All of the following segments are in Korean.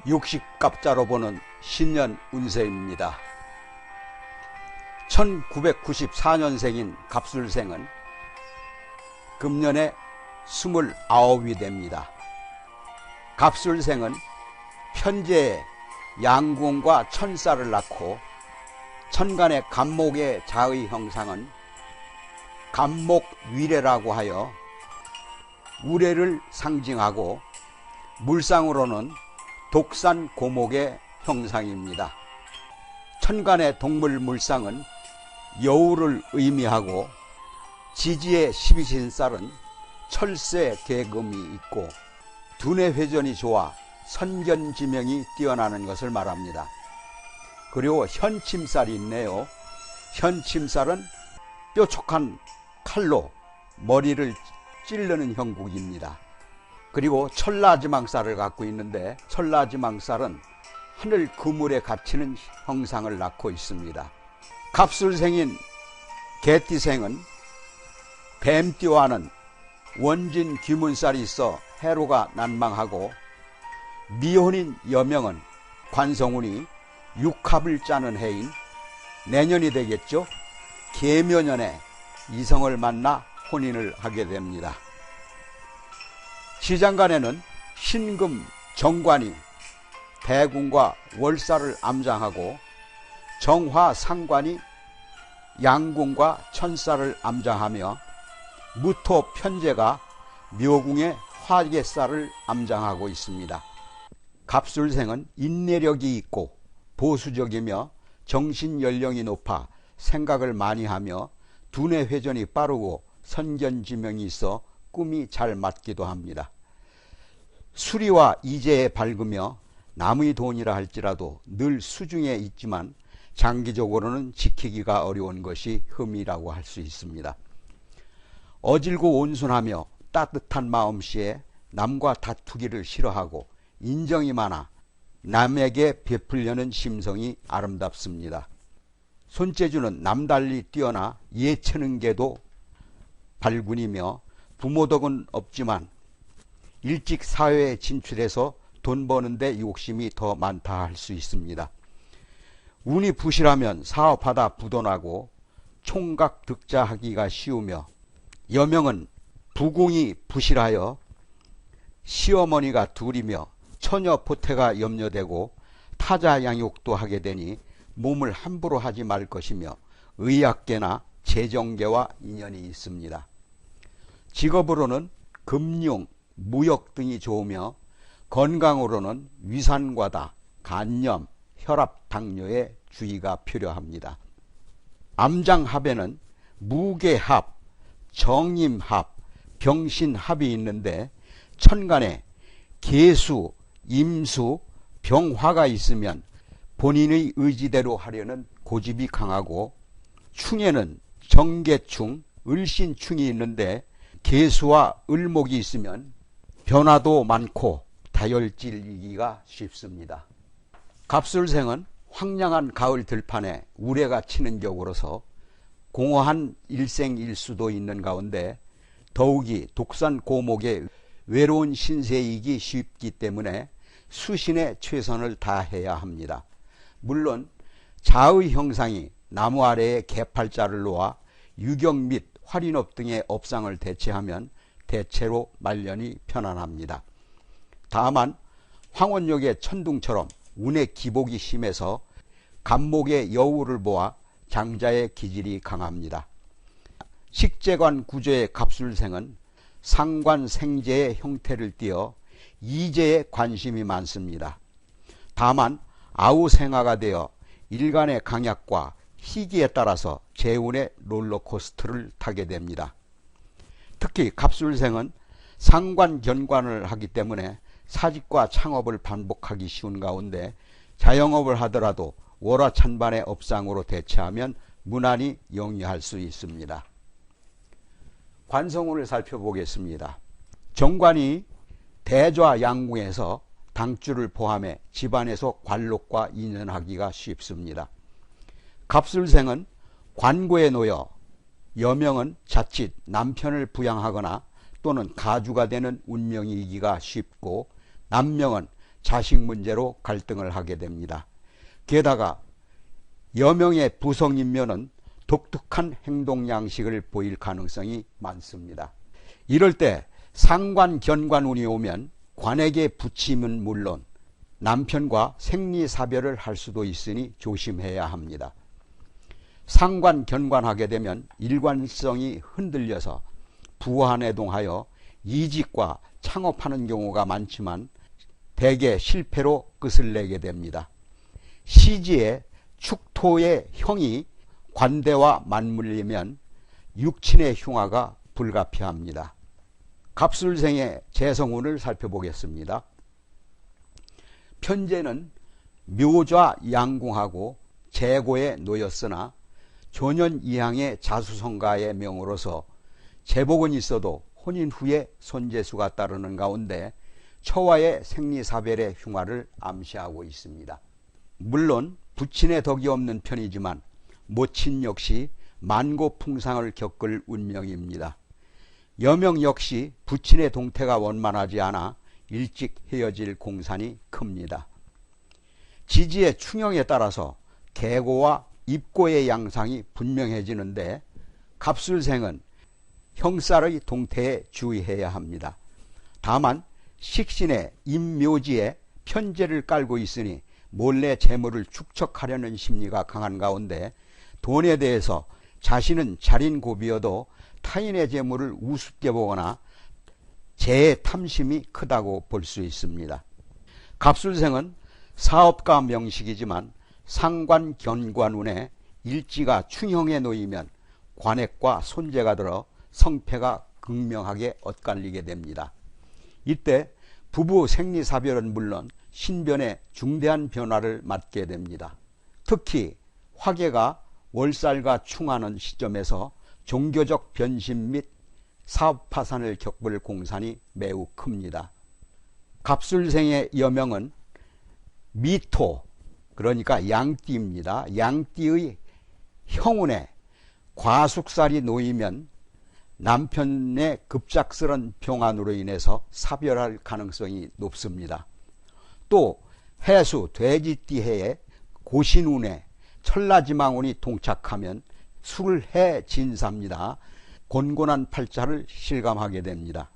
육식갑자로 보는 신년 운세입니다. 1994년생인 갑술생은 금년에 29이 됩니다. 갑술생은 편제에 양궁과 천사를 낳고 천간의 갑목의 자의 형상은 갑목위례라고 하여 우례를 상징하고 물상으로는 독산 고목의 형상입니다. 천간의 동물 물상은 여우를 의미하고 지지의 12신살은 철새 계금이 있고 두뇌 회전이 좋아 선견지명이 뛰어나는 것을 말합니다. 그리고 현침살이 있네요. 현침살은 뾰족한 칼로 머리를 찌르는 형국입니다. 그리고 천라지망살을 갖고 있는데 천라지망살은 하늘 그물에 갇히는 형상을 낳고 있습니다. 갑술생인 개띠생은 뱀띠와는 원진 귀문살이 있어 해로가 난망하고 미혼인 여명은 관성운이 육합을 짜는 해인 내년이 되겠죠. 계묘년에 이성을 만나 혼인을 하게 됩니다. 시장간에는 신금 정관이 대군과 월사를 암장하고 정화 상관이 양궁과 천사를 암장하며 무토 편제가 묘궁의 화개살을 암장하고 있습니다. 갑술생은 인내력이 있고 보수적이며 정신연령이 높아 생각을 많이 하며 두뇌 회전이 빠르고 선견지명이 있어 꿈이 잘 맞기도 합니다. 수리와 이재에 밝으며 남의 돈이라 할지라도 늘 수중에 있지만 장기적으로는 지키기가 어려운 것이 흠이라고 할 수 있습니다. 어질고 온순하며 따뜻한 마음씨에 남과 다투기를 싫어하고 인정이 많아 남에게 베풀려는 심성이 아름답습니다. 손재주는 남달리 뛰어나 예체능계도 발군이며 부모덕은 없지만 일찍 사회에 진출해서 돈 버는데 욕심이 더 많다 할 수 있습니다. 운이 부실하면 사업하다 부도나고 총각 득자하기가 쉬우며 여명은 부궁이 부실하여 시어머니가 둘이며 처녀 포태가 염려되고 타자 양육도 하게 되니 몸을 함부로 하지 말 것이며 의학계나 재정계와 인연이 있습니다. 직업으로는 금융, 무역 등이 좋으며 건강으로는 위산과다, 간염, 혈압, 당뇨에 주의가 필요합니다. 암장합에는 무게합, 정임합, 병신합이 있는데 천간에 계수, 임수, 병화가 있으면 본인의 의지대로 하려는 고집이 강하고 충에는 정계충, 을신충이 있는데 계수와 을목이 있으면 변화도 많고 다혈질이기가 쉽습니다. 갑술생은 황량한 가을 들판에 우레가 치는 격으로서 공허한 일생일수도 있는 가운데 더욱이 독산 고목의 외로운 신세이기 쉽기 때문에 수신에 최선을 다해야 합니다. 물론 자의 형상이 나무 아래에 개팔자를 놓아 유경 및 활인업 등의 업상을 대체하면 대체로 말년이 편안합니다. 다만 황혼역의 천둥처럼 운의 기복이 심해서 갑목의 여우를 보아 장자의 기질이 강합니다. 식재관 구조의 갑술생은 상관생재의 형태를 띠어 이재에 관심이 많습니다. 다만 아우생화가 되어 일간의 강약과 희기에 따라서 재운의 롤러코스터를 타게 됩니다. 특히 갑술생은 상관견관을 하기 때문에 사직과 창업을 반복하기 쉬운 가운데 자영업을 하더라도 월화찬반의 업상으로 대체하면 무난히 영위할 수 있습니다. 관성운을 살펴보겠습니다. 정관이 대좌 양궁에서 당주를 포함해 집안에서 관록과 인연하기가 쉽습니다. 갑술생은 관고에 놓여 여명은 자칫 남편을 부양하거나 또는 가주가 되는 운명이기가 쉽고 남명은 자식 문제로 갈등을 하게 됩니다. 게다가 여명의 부성인묘는 독특한 행동 양식을 보일 가능성이 많습니다. 이럴 때 상관 견관운이 오면 관에게 부침은 물론 남편과 생리사별을 할 수도 있으니 조심해야 합니다. 상관 견관하게 되면 일관성이 흔들려서 부한해동하여 이직과 창업하는 경우가 많지만 대개 실패로 끝을 내게 됩니다. 시지에 축토의 형이 관대와 맞물리면 육친의 흉화가 불가피합니다. 갑술생의 재성운을 살펴보겠습니다. 편제는 묘좌 양궁하고 재고에 놓였으나 조년 이항의 자수성가의 명으로서 재복은 있어도 혼인 후에 손재수가 따르는 가운데 처와의 생리사별의 흉화를 암시하고 있습니다. 물론 부친의 덕이 없는 편이지만 모친 역시 만고풍상을 겪을 운명입니다. 여명 역시 부친의 동태가 원만하지 않아 일찍 헤어질 공산이 큽니다. 지지의 충형에 따라서 계고와 입고의 양상이 분명해지는데 갑술생은 형살의 동태에 주의해야 합니다. 다만 식신의 임묘지에 편제를 깔고 있으니 몰래 재물을 축적하려는 심리가 강한 가운데 돈에 대해서 자신은 자린고비여도 타인의 재물을 우습게 보거나 재의 탐심이 크다고 볼 수 있습니다. 갑술생은 사업가 명식이지만 상관 견관운에 일지가 충형에 놓이면 관액과 손재가 들어 성패가 극명하게 엇갈리게 됩니다. 이때 부부 생리사별은 물론 신변에 중대한 변화를 맞게 됩니다. 특히 화계가 월살과 충하는 시점에서 종교적 변심 및 사업 파산을 겪을 공산이 매우 큽니다. 갑술생의 여명은 미토, 그러니까 양띠입니다. 양띠의 형운에 과숙살이 놓이면 남편의 급작스런 병환으로 인해서 사별할 가능성이 높습니다. 또 해수 돼지띠해에 고신운에 천라지망운이 동착하면 술해 진사입니다. 곤곤한 팔자를 실감하게 됩니다.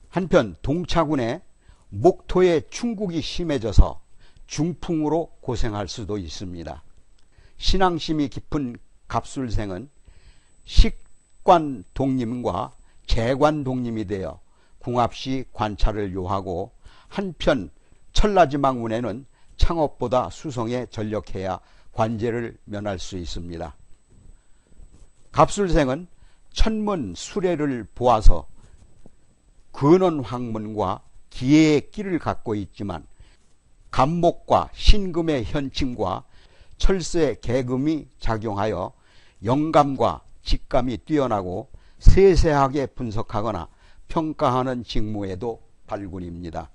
한편 동차군에 목토의 충국이 심해져서 중풍으로 고생할 수도 있습니다. 신앙심이 깊은 갑술생은 식관 독림과 재관 독림이 되어 궁합시 관찰을 요하고 한편 천라지망운에는 창업보다 수성에 전력해야 관제를 면할 수 있습니다. 갑술생은 천문 수레를 보아서 근원황문과 기회의 끼를 갖고 있지만 간목과 신금의 현침과 철수의 계금이 작용하여 영감과 직감이 뛰어나고 세세하게 분석하거나 평가하는 직무에도 발군입니다.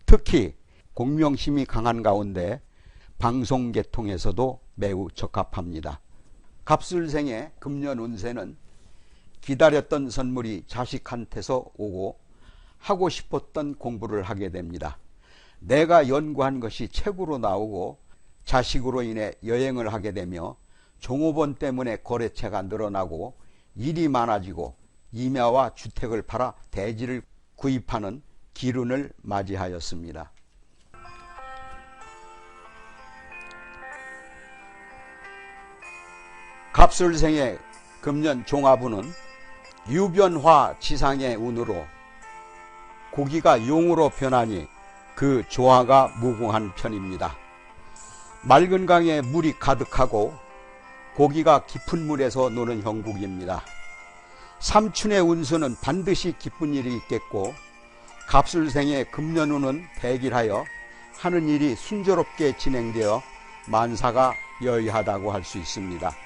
특히 공명심이 강한 가운데 방송계통에서도 매우 적합합니다. 갑술생의 금년 운세는 기다렸던 선물이 자식한테서 오고 하고 싶었던 공부를 하게 됩니다. 내가 연구한 것이 책으로 나오고 자식으로 인해 여행을 하게 되며 종업원 때문에 거래처가 늘어나고 일이 많아지고 임야와 주택을 팔아 대지를 구입하는 기운을 맞이하였습니다. 갑술생의 금년 종합운은 유변화 지상의 운으로 고기가 용으로 변하니 그 조화가 무궁한 편입니다. 맑은 강에 물이 가득하고 고기가 깊은 물에서 노는 형국입니다. 삼춘의 운수는 반드시 기쁜 일이 있겠고 갑술생의 금년운은 대길하여 하는 일이 순조롭게 진행되어 만사가 여의하다고 할 수 있습니다.